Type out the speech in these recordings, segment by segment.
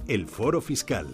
El Foro Fiscal.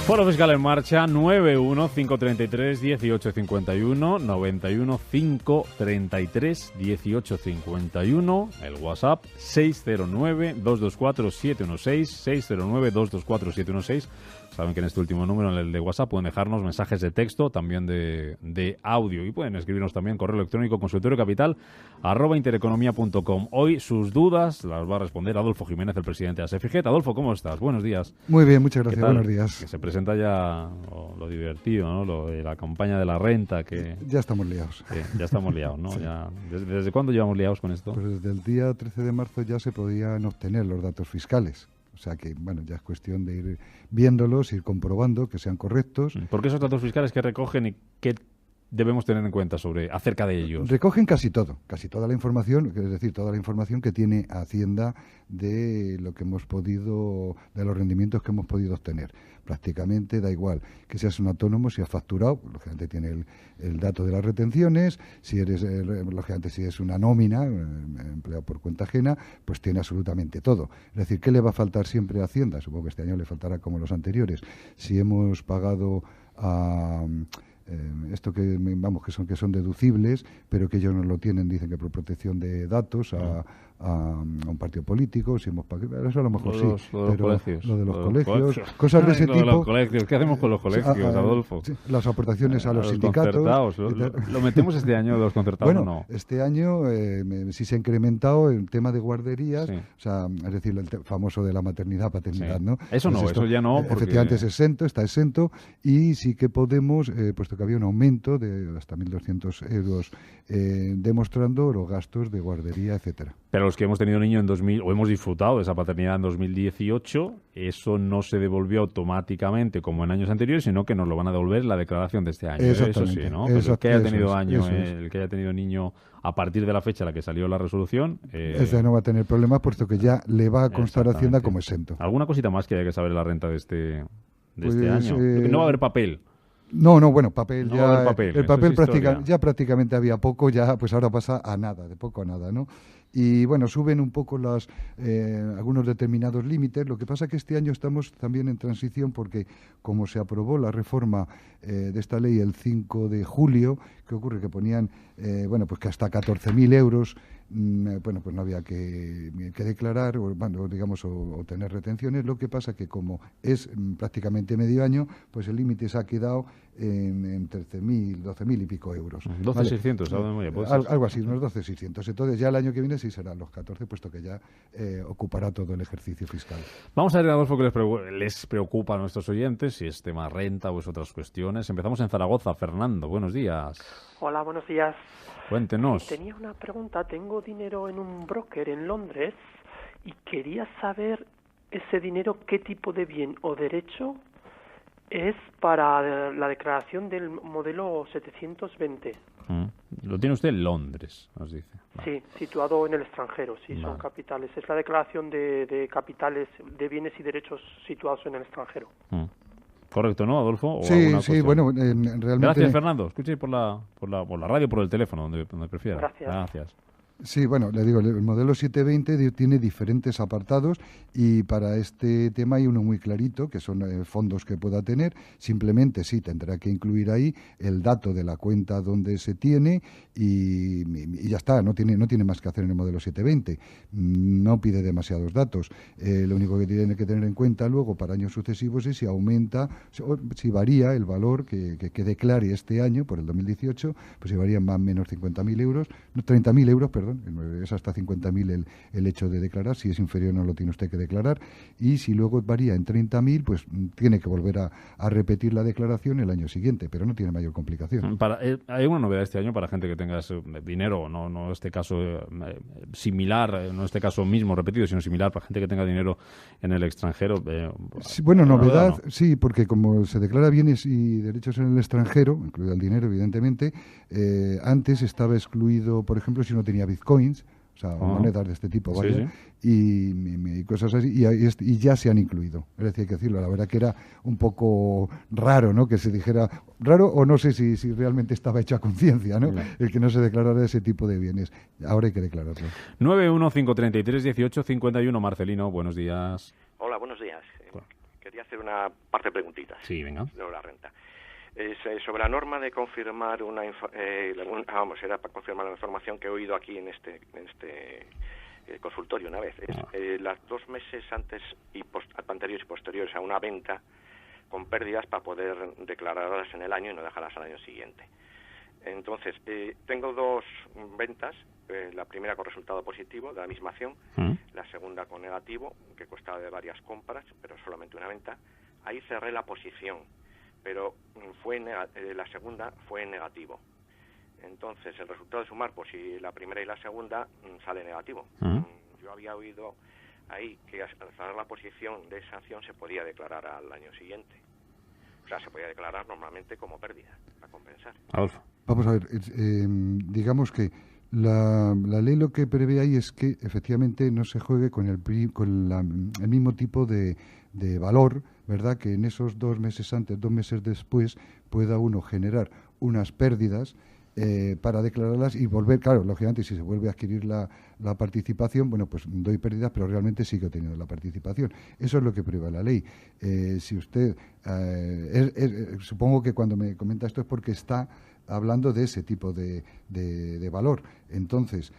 Foro Fiscal en marcha, 91-533-1851, 91-533-1851, el WhatsApp 609-224-716, 609-224-716. Saben que en este último número, en el de WhatsApp, pueden dejarnos mensajes de texto, también de audio, y pueden escribirnos también correo electrónico consultoriocapital@intereconomia.com. Hoy sus dudas las va a responder Adolfo Jiménez, el presidente de ASEFIGET. Adolfo, ¿cómo estás? Buenos días. Muy bien, muchas gracias. Buenos días. Que se presenta ya lo divertido, ¿no? Lo de la campaña de la renta. Ya estamos liados. Ya estamos liados, ¿no? Sí. Ya, ¿desde cuándo llevamos liados con esto? Pues desde el día 13 de marzo ya se podían obtener los datos fiscales. O sea que, bueno, ya es cuestión de ir viéndolos, ir comprobando que sean correctos. ¿Por qué esos datos fiscales que recogen y qué debemos tener en cuenta acerca de ellos? Recogen casi toda la información, es decir, toda la información que tiene Hacienda de lo que hemos podido, de los rendimientos que hemos podido obtener. Prácticamente da igual que seas un autónomo, si has facturado, lógicamente tiene el dato de las retenciones, si eres, lógicamente, si es una nómina, empleado por cuenta ajena, pues tiene absolutamente todo. Es decir, ¿qué le va a faltar siempre a Hacienda? Supongo que este año le faltará como los anteriores. Si hemos pagado a... esto que son deducibles, pero que ellos no lo tienen, dicen que por protección de datos a un partido político, si hemos pagado, eso a lo mejor sí, pero lo de los colegios, cosas de ese tipo. Los colegios. ¿Qué hacemos con los colegios, Adolfo? Sí, las aportaciones a los sindicatos. ¿Lo metemos este año de los concertados bueno, o no? Este año sí se ha incrementado el tema de guarderías, sí. O sea, es decir, el famoso de la maternidad, paternidad, sí. ¿no? Eso pues eso ya no. Porque... Efectivamente es exento, está exento, y sí que podemos, puesto que había un aumento de hasta 1.200 euros, demostrando los gastos de guardería, etcétera. Pero los que hemos tenido niño en 2000, o hemos disfrutado de esa paternidad en 2018, eso no se devolvió automáticamente como en años anteriores, sino que nos lo van a devolver la declaración de este año. Eso sí, ¿no? Pero el que haya tenido el que haya tenido niño a partir de la fecha en la que salió la resolución... Ese no va a tener problemas, puesto que ya le va a constar a Hacienda como exento. ¿Alguna cosita más que hay que saber de la renta de este año? No va a haber papel. No, bueno, papel no ya. El papel prácticamente había poco, ya pues ahora pasa a nada, de poco a nada, ¿no? Y bueno, suben un poco algunos determinados límites. Lo que pasa es que este año estamos también en transición porque como se aprobó la reforma de esta ley el 5 de julio, ¿qué ocurre? Que ponían, pues que hasta 14.000 euros, pues no había que declarar o tener retenciones. Lo que pasa que como es prácticamente medio año, pues el límite se ha quedado en 13.000, 12.000 y pico euros. 12.600, ¿vale? Algo así, unos 12.600. Entonces ya el año que viene sí serán los 14, puesto que ya ocupará todo el ejercicio fiscal. Vamos a ver, Adolfo, qué les preocupa a nuestros oyentes, si es tema renta o es otras cuestiones. Empezamos en Zaragoza. Fernando, buenos días. Hola, buenos días. Cuéntenos. Tenía una pregunta. Tengo dinero en un broker en Londres y quería saber ese dinero, qué tipo de bien o derecho es para la declaración del modelo 720. Lo tiene usted en Londres, nos dice. Vale. Sí, situado en el extranjero, sí, vale. Son capitales. Es la declaración de capitales, de bienes y derechos situados en el extranjero. Correcto, ¿no, Adolfo? Sí, bueno, realmente... Gracias, Fernando. Escuche por la radio, por el teléfono, donde prefiera. Gracias. Sí, bueno, le digo, el modelo 720 tiene diferentes apartados y para este tema hay uno muy clarito, que son fondos que pueda tener. Simplemente sí, tendrá que incluir ahí el dato de la cuenta donde se tiene y ya está, no tiene más que hacer en el modelo 720. No pide demasiados datos. Lo único que tiene que tener en cuenta luego para años sucesivos es si aumenta, si varía el valor que declare este año, por el 2018, pues si varía más o menos 50.000 euros, 30.000 euros, perdón. Es hasta 50.000 el hecho de declarar. Si es inferior no lo tiene usted que declarar, y si luego varía en 30.000, pues tiene que volver a repetir la declaración el año siguiente, pero no tiene mayor complicación. Hay una novedad este año para gente que tenga dinero, no este caso similar, no este caso mismo repetido, sino similar para gente que tenga dinero en el extranjero. Sí, bueno, novedad, ¿no? Sí, porque como se declara bienes y derechos en el extranjero, incluido el dinero, evidentemente, antes estaba excluido, por ejemplo, si uno tenía bitcoins o sea, monedas de este tipo, vaya, y cosas así, y ya se han incluido. Es decir, hay que decirlo, la verdad que era un poco raro, ¿no? Que se dijera, raro, o no sé si realmente estaba hecho a conciencia, ¿no? El que no se declarara ese tipo de bienes. Ahora hay que declararlo. 915331851, Marcelino, buenos días. Hola, buenos días. Quería hacer una parte de preguntitas. Sí, venga. Sobre la renta. Sobre la norma de confirmar era para confirmar la información que he oído aquí en este consultorio una vez. Las 2 meses anteriores y posteriores a una venta con pérdidas para poder declararlas en el año y no dejarlas al año siguiente. Entonces, tengo 2 ventas, la primera con resultado positivo de la misma acción, la segunda con negativo, que constaba de varias compras, pero solamente una venta. Ahí cerré la posición, pero la segunda fue en negativo. Entonces, el resultado de sumar, pues si la primera y la segunda sale negativo. Yo había oído ahí que al cerrar la posición de esa acción se podía declarar al año siguiente. O sea, se podía declarar normalmente como pérdida, para compensar. Adolfo. Vamos a ver, digamos que la ley lo que prevé ahí es que efectivamente no se juegue con el mismo tipo de valor, ¿verdad? Que en esos 2 meses antes, 2 meses después, pueda uno generar unas pérdidas para declararlas y volver, claro, lógicamente, si se vuelve a adquirir la participación, bueno, pues doy pérdidas, pero realmente sigo teniendo la participación. Eso es lo que prevé la ley. Si usted, supongo que cuando me comenta esto es porque está hablando de ese tipo de valor. Entonces,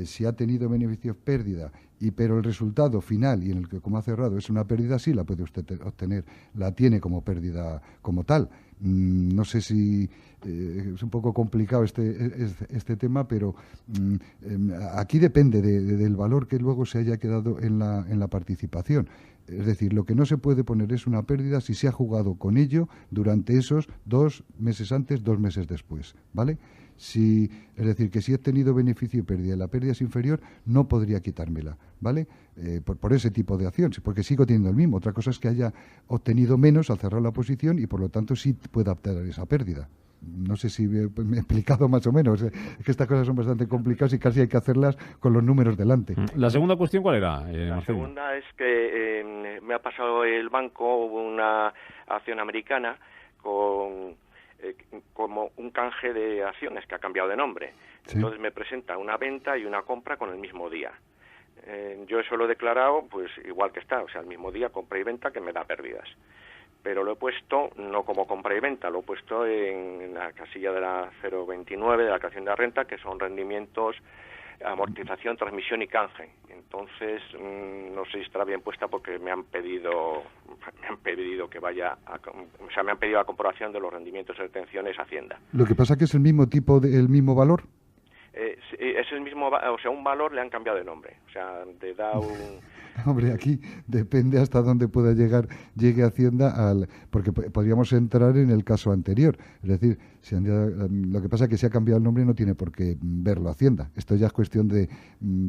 si ha tenido beneficios pérdida, pero el resultado final y en el que como ha cerrado es una pérdida, sí la puede usted obtener, la tiene como pérdida como tal. No sé si es un poco complicado este tema, pero aquí depende del valor que luego se haya quedado en la participación. Es decir, lo que no se puede poner es una pérdida si se ha jugado con ello durante esos 2 meses antes, 2 meses después, ¿vale? Es decir, que si he tenido beneficio y pérdida y la pérdida es inferior, no podría quitármela, ¿vale? Por ese tipo de acción, porque sigo teniendo el mismo. Otra cosa es que haya obtenido menos al cerrar la posición y por lo tanto sí pueda obtener esa pérdida. No sé si me he explicado más o menos. Es que estas cosas son bastante complicadas y casi hay que hacerlas con los números delante. ¿La segunda cuestión cuál era, La segunda es que me ha pasado el banco una acción americana como un canje de acciones que ha cambiado de nombre. Sí. Entonces me presenta una venta y una compra con el mismo día. Yo eso lo he declarado pues igual que está, o sea, el mismo día compra y venta que me da pérdidas. Pero lo he puesto no como compra y venta, lo he puesto en la casilla de la 029 de la declaración de la renta, que son rendimientos, amortización, transmisión y canje. Entonces, no sé si estará bien puesta porque me han pedido que vaya, me han pedido la comprobación de los rendimientos de retenciones Hacienda. Lo que pasa es que es el mismo tipo, el mismo valor. Es el mismo, o sea, un valor le han cambiado de nombre, o sea, te da un... Hombre, aquí depende hasta dónde pueda llegue Hacienda, porque podríamos entrar en el caso anterior. Es decir, lo que pasa es que si ha cambiado el nombre no tiene por qué verlo Hacienda. Esto ya es cuestión de,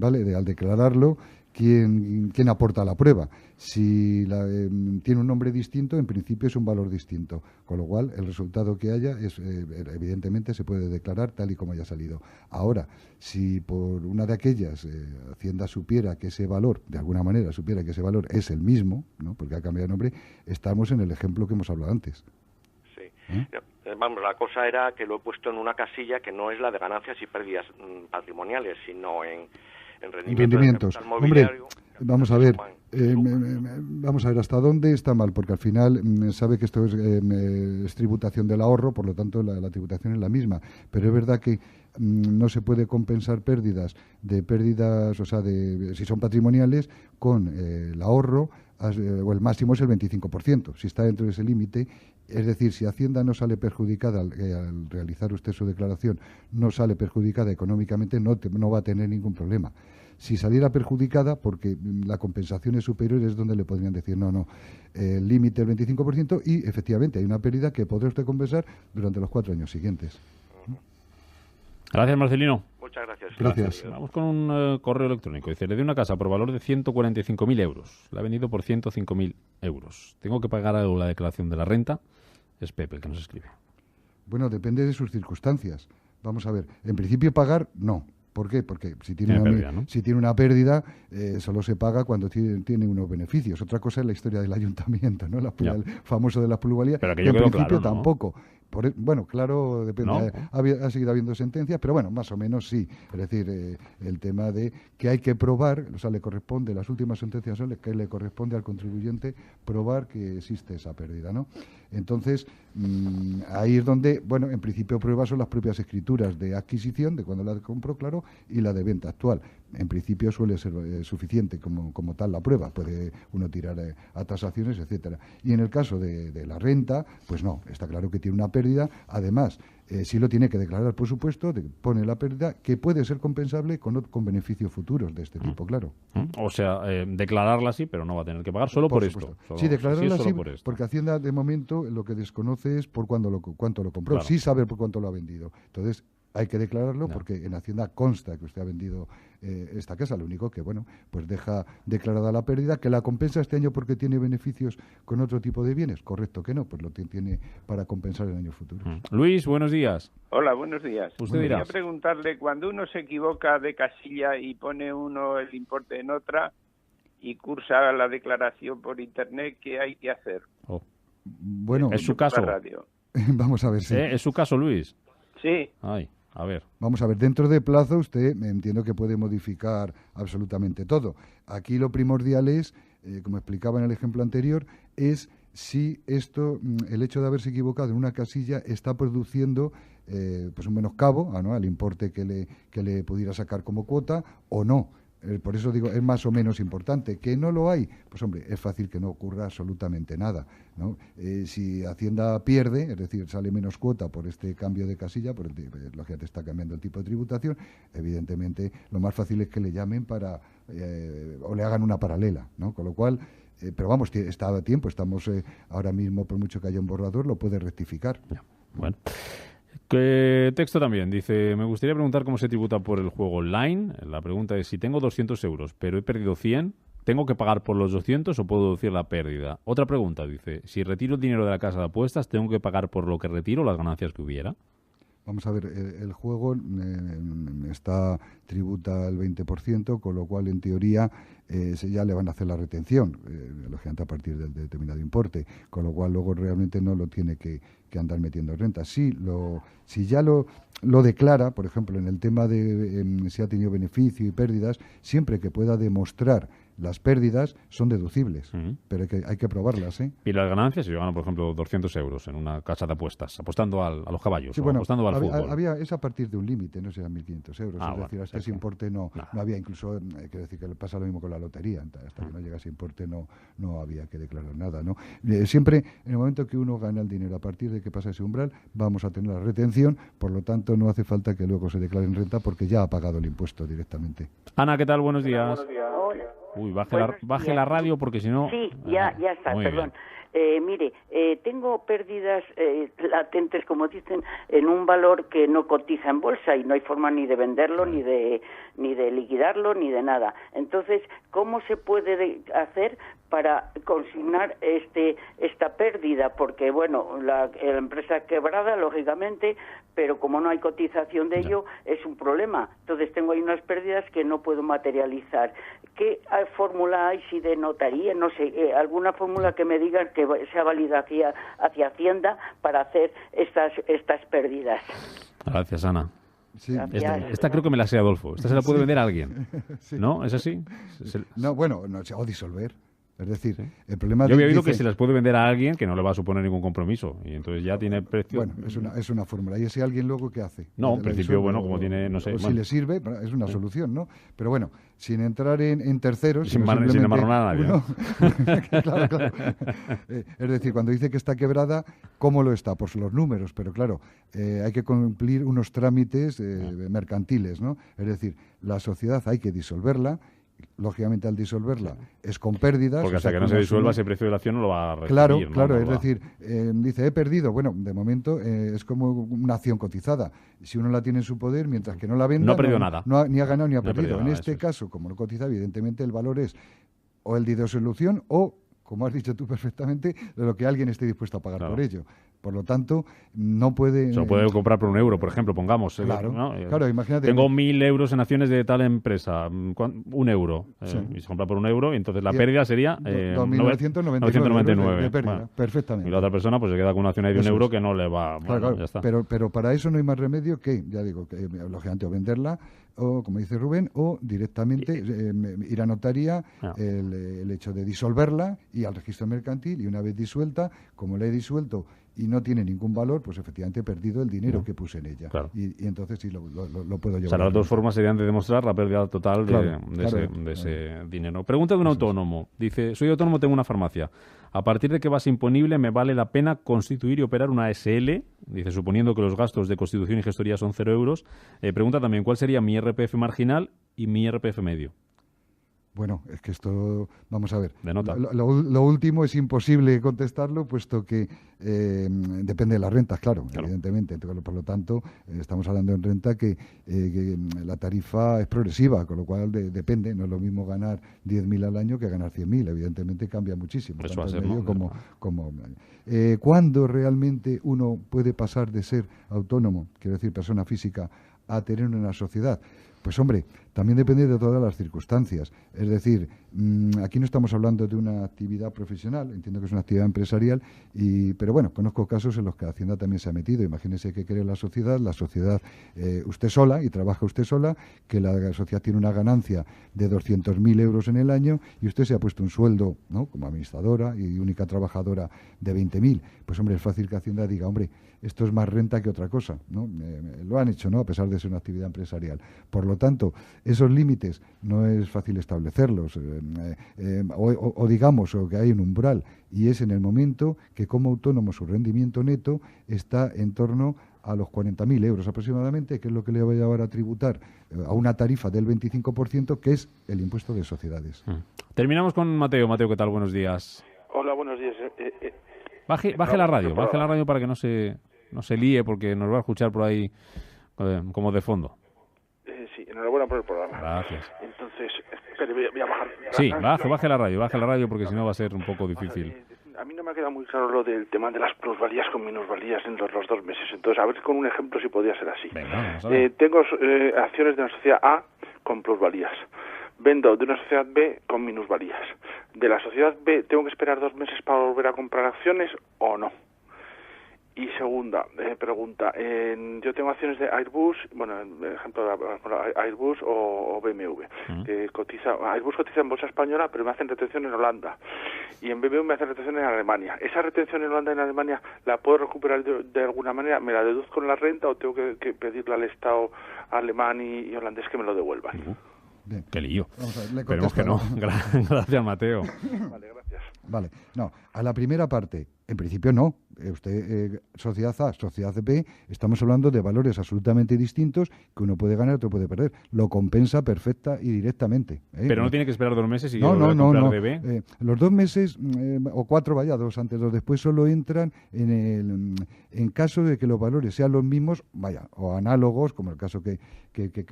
al declararlo, ¿quién aporta la prueba? Si tiene un nombre distinto, en principio es un valor distinto. Con lo cual, el resultado que haya, evidentemente, se puede declarar tal y como haya salido. Ahora, si por una de aquellas Hacienda supiera que ese valor, de alguna manera supiera que ese valor es el mismo, ¿no? Porque ha cambiado de nombre, estamos en el ejemplo que hemos hablado antes. Sí. Vamos, la cosa era que lo he puesto en una casilla que no es la de ganancias y pérdidas patrimoniales, sino en rendimientos. Hombre, vamos a ver hasta dónde está mal, porque al final sabe que esto es tributación del ahorro, por lo tanto la tributación es la misma, pero es verdad que no se puede compensar pérdidas, o sea, si son patrimoniales, con el ahorro, o el máximo es el 25%, si está dentro de ese límite. Es decir, si Hacienda no sale perjudicada al realizar usted su declaración, no sale perjudicada económicamente, no va a tener ningún problema. Si saliera perjudicada, porque la compensación es superior, es donde le podrían decir, no, el límite del 25%, y efectivamente hay una pérdida que podrá usted compensar durante los 4 años siguientes. Gracias, Marcelino. Muchas gracias. Gracias. Vamos con un correo electrónico. Dice, le doy una casa por valor de 145.000 euros. La he vendido por 105.000 euros. ¿Tengo que pagar algo la declaración de la renta? Es Pepe el que nos escribe. Bueno, depende de sus circunstancias. Vamos a ver. En principio pagar, no. ¿Por qué? Porque si tiene una pérdida, solo se paga cuando tiene unos beneficios. Otra cosa es la historia del ayuntamiento, ¿no? El famoso de las plusvalías, pero que en principio claro, ¿no? tampoco. Bueno, claro, depende. ¿No? Ha seguido habiendo sentencias, pero bueno, más o menos sí. Es decir, el tema de que hay que probar, o sea, le corresponde, las últimas sentencias son que le corresponde al contribuyente probar que existe esa pérdida, ¿no? Entonces, ahí es donde, bueno, en principio pruebas son las propias escrituras de adquisición, de cuando la compró, claro, y la de venta actual. En principio suele ser suficiente como tal la prueba, puede uno tirar a tasaciones, etcétera. Y en el caso de la renta, pues no, está claro que tiene una pérdida, además, sí lo tiene que declarar, por supuesto, pone la pérdida, que puede ser compensable con beneficios futuros de este tipo, claro. O sea, declararla sí, pero no va a tener que pagar solo por esto. Sí, declararla sí, porque Hacienda, de momento, lo que desconoce es por cuánto lo compró. Claro. Sí sabe por cuánto lo ha vendido. Entonces, hay que declararlo porque en Hacienda consta que usted ha vendido esta casa. Lo único que, bueno, pues deja declarada la pérdida, que la compensa este año porque tiene beneficios con otro tipo de bienes. Correcto que no, pues lo tiene para compensar en años futuros. Luis, buenos días. Hola, buenos días. Usted dirá. Quería preguntarle, cuando uno se equivoca de casilla y pone uno el importe en otra y cursa la declaración por Internet, ¿qué hay que hacer? Bueno, es su caso. Vamos a ver si... ¿Es su caso, Luis? Sí. Ay. A ver. Vamos a ver, dentro de plazo usted entiendo que puede modificar absolutamente todo. Aquí lo primordial es, como explicaba en el ejemplo anterior, es si esto, el hecho de haberse equivocado en una casilla está produciendo pues un menoscabo al importe que le pudiera sacar como cuota o no. Por eso digo, es más o menos importante. ¿Que no lo hay? Pues hombre, es fácil que no ocurra absolutamente nada, ¿no? Si Hacienda pierde, es decir, sale menos cuota por este cambio de casilla, lógicamente está cambiando el tipo de tributación, evidentemente lo más fácil es que le llamen o le hagan una paralela, ¿no? Con lo cual, pero vamos, está a tiempo, estamos ahora mismo, por mucho que haya un borrador, lo puede rectificar. Bueno. Que texto también, dice, me gustaría preguntar cómo se tributa por el juego online. La pregunta es, si tengo 200 euros, pero he perdido 100, ¿tengo que pagar por los 200 o puedo deducir la pérdida? Otra pregunta, dice, si retiro el dinero de la casa de apuestas, ¿tengo que pagar por lo que retiro las ganancias que hubiera? Vamos a ver, el juego tributa el 20%, con lo cual, en teoría, ya le van a hacer la retención, lógicamente a partir del determinado importe, con lo cual luego realmente no lo tiene que andar metiendo en renta. Si ya lo declara, por ejemplo, en el tema de si ha tenido beneficio y pérdidas, siempre que pueda demostrar las pérdidas son deducibles, pero hay que probarlas, ¿eh? Y las ganancias, si yo gano, por ejemplo, 200 euros en una casa de apuestas, apostando a los caballos, sí, apostando al fútbol. Es a partir de un límite, no serán 1.500 euros, es decir, hasta ese importe no había, incluso, quiero decir que pasa lo mismo con la lotería, hasta que no llega ese importe no había que declarar nada, ¿no? Siempre, en el momento que uno gana el dinero, a partir de que pasa ese umbral, vamos a tener la retención, por lo tanto, no hace falta que luego se declare en renta porque ya ha pagado el impuesto directamente. Ana, ¿qué tal? Buenos días. Hola. Uy, baje la radio porque si no... Sí, ya está, perdón. Mire, tengo pérdidas latentes, como dicen, en un valor que no cotiza en bolsa y no hay forma ni de venderlo, ni de liquidarlo, ni de nada. Entonces, ¿cómo se puede hacer para consignar esta pérdida? Porque, bueno, la empresa quebrada, lógicamente, pero como no hay cotización de ello, es un problema. Entonces, tengo ahí unas pérdidas que no puedo materializar. ¿Qué fórmula hay, si de notaría, no sé, alguna fórmula que me digan que sea válida hacia Hacienda para hacer estas pérdidas? Gracias, Ana. Sí. Esta creo que me la sé Adolfo. Esta se la puede vender a alguien. Sí. ¿No? ¿Es así? No, bueno, o disolver. Es decir, el problema... Yo había oído que se las puede vender a alguien que no le va a suponer ningún compromiso y entonces ya tiene precio... Bueno, es una fórmula. ¿Y ese alguien luego qué hace? No, en principio, bueno, como tiene, no sé... O si le sirve, es una solución, ¿no? Pero bueno, sin entrar en terceros... Sin amarronar a nadie. Claro. Es decir, cuando dice que está quebrada, ¿cómo lo está? Pues los números, pero claro, hay que cumplir unos trámites mercantiles, ¿no? Es decir, la sociedad hay que disolverla. Lógicamente, al disolverla es con pérdidas. Porque hasta que no se disuelva, ese precio de la acción no lo va a recibir. Claro, es decir, dice, he perdido. Bueno, de momento es como una acción cotizada. Si uno la tiene en su poder, mientras que no la venda... No ha perdido nada. Ni ha ganado ni ha perdido. En este caso, como no cotiza, evidentemente el valor es o el de disolución o, como has dicho tú perfectamente, de lo que alguien esté dispuesto a pagar por ello. Por lo tanto, no puede... Se lo puede comprar por €1, por ejemplo, pongamos. Claro, ¿no? claro, imagínate... Tengo 1.000 euros en acciones de tal empresa, €1. Sí. Y se compra por €1 y entonces la pérdida sería 2.999 de pérdida, bueno, perfectamente. Y la otra persona pues se queda con una acción ahí de €1 que no le va... Bueno, claro, ya está. Pero para eso no hay más remedio que, ya digo, que lógicamente o venderla, o como dice Rubén, o directamente ir a notaría, el hecho de disolverla y al registro mercantil, y una vez disuelta, como la he disuelto y no tiene ningún valor, pues efectivamente he perdido el dinero que puse en ella. Claro. Y entonces sí lo puedo llevar. O sea, las dos formas serían de demostrar la pérdida total de ese dinero. Pregunta de un autónomo. Dice, soy autónomo, tengo una farmacia. A partir de que base imponible, ¿me vale la pena constituir y operar una SL? Dice, suponiendo que los gastos de constitución y gestoría son €0. Pregunta también, ¿cuál sería mi IRPF marginal y mi IRPF medio? Bueno, es que esto, vamos a ver, Denota. Lo último es imposible contestarlo, puesto que depende de las rentas, claro, evidentemente. Por lo tanto, estamos hablando de renta que la tarifa es progresiva, con lo cual depende. No es lo mismo ganar 10.000 al año que ganar 100.000. Evidentemente cambia muchísimo. Eso va a ser, ¿no? ¿Cuándo realmente uno puede pasar de ser autónomo, quiero decir persona física, a tener una sociedad? Pues hombre, también depende de todas las circunstancias. Es decir, aquí no estamos hablando de una actividad profesional, entiendo que es una actividad empresarial, pero bueno, conozco casos en los que Hacienda también se ha metido. Imagínese que crea la sociedad usted sola, y trabaja usted sola, que la sociedad tiene una ganancia de 200.000 euros en el año y usted se ha puesto un sueldo, ¿no?, como administradora y única trabajadora de 20.000. Pues hombre, es fácil que Hacienda diga, hombre, esto es más renta que otra cosa, ¿no? Lo han hecho, ¿no?, a pesar de ser una actividad empresarial. Por lo tanto, esos límites no es fácil establecerlos, o digamos, o que hay un umbral, y es en el momento que como autónomo su rendimiento neto está en torno a los 40.000 euros aproximadamente, que es lo que le va a llevar a tributar a una tarifa del 25%, que es el impuesto de sociedades. Terminamos con Mateo. Mateo, ¿qué tal? Buenos días. Hola, buenos días. Baje la radio para que no se líe, porque nos va a escuchar por ahí como de fondo. Sí, enhorabuena por el programa. Gracias. Entonces, espere, voy a bajar. Sí, baje la radio, porque si no va a ser un poco difícil. A mí no me ha quedado muy claro lo del tema de las plusvalías con minusvalías en los 2 meses. Entonces, a ver con un ejemplo si podría ser así. Venga, vamos a ver. Tengo acciones de una sociedad A con plusvalías. Vendo de una sociedad B con minusvalías. De la sociedad B, ¿tengo que esperar 2 meses para volver a comprar acciones o no? Y segunda pregunta, yo tengo acciones de Airbus, bueno, ejemplo, Airbus o BMW, que Airbus cotiza en bolsa española, pero me hacen retención en Holanda, y en BMW me hacen retención en Alemania. ¿Esa retención en Holanda y en Alemania la puedo recuperar de alguna manera? ¿Me la deduzco en la renta o tengo que pedirle al Estado alemán y holandés que me lo devuelvan? Bien. Qué lío. Vamos a ver, esperemos que no. Gracias, Mateo. Vale, gracias. Vale, no, a la primera parte, en principio no. Usted, sociedad A, sociedad B, estamos hablando de valores absolutamente distintos que uno puede ganar, otro puede perder. Lo compensa perfecta y directamente. Pero no tiene que esperar 2 meses y no. de B. Los 2 meses o 4, vaya, 2 antes, 2 después, solo entran en caso de que los valores sean los mismos, vaya, o análogos, como el caso que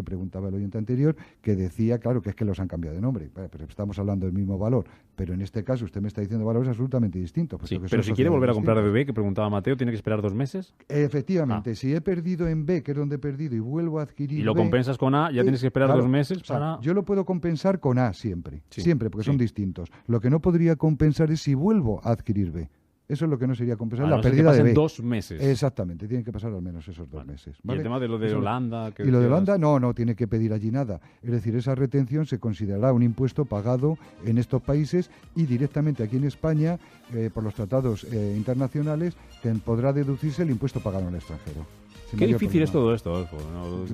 preguntaba el oyente anterior, que decía, claro, que es que los han cambiado de nombre. Pero estamos hablando del mismo valor. Pero en este caso usted me está diciendo valores absolutamente distintos. Sí, pero si quiere volver a comprar de B, que preguntaba Mateo, ¿tiene que esperar 2 meses? Efectivamente, si he perdido en B, que es donde he perdido, y vuelvo a adquirir y lo B, compensas con A, ya tienes que esperar 2 meses para... Yo lo puedo compensar con A siempre, porque son distintos. Lo que no podría compensar es si vuelvo a adquirir B. Eso es lo que no sería compensar, la pérdida de B. 2 meses. Exactamente, tienen que pasar al menos esos 2 meses. ¿Vale? ¿Y el tema de lo de Holanda? Y lo de Holanda no tiene que pedir allí nada. Es decir, esa retención se considerará un impuesto pagado en estos países y directamente aquí en España, por los tratados internacionales, podrá deducirse el impuesto pagado en el extranjero. Qué difícil es todo esto, Adolfo.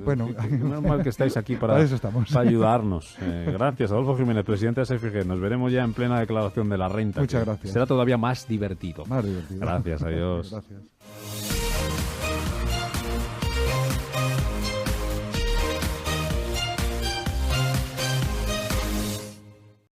Bueno, menos mal que estáis aquí para ayudarnos. Gracias, Adolfo Jiménez, presidente de SFG. Nos veremos ya en plena declaración de la renta. Muchas gracias. Será todavía más divertido. Más divertido. Gracias, adiós. Gracias.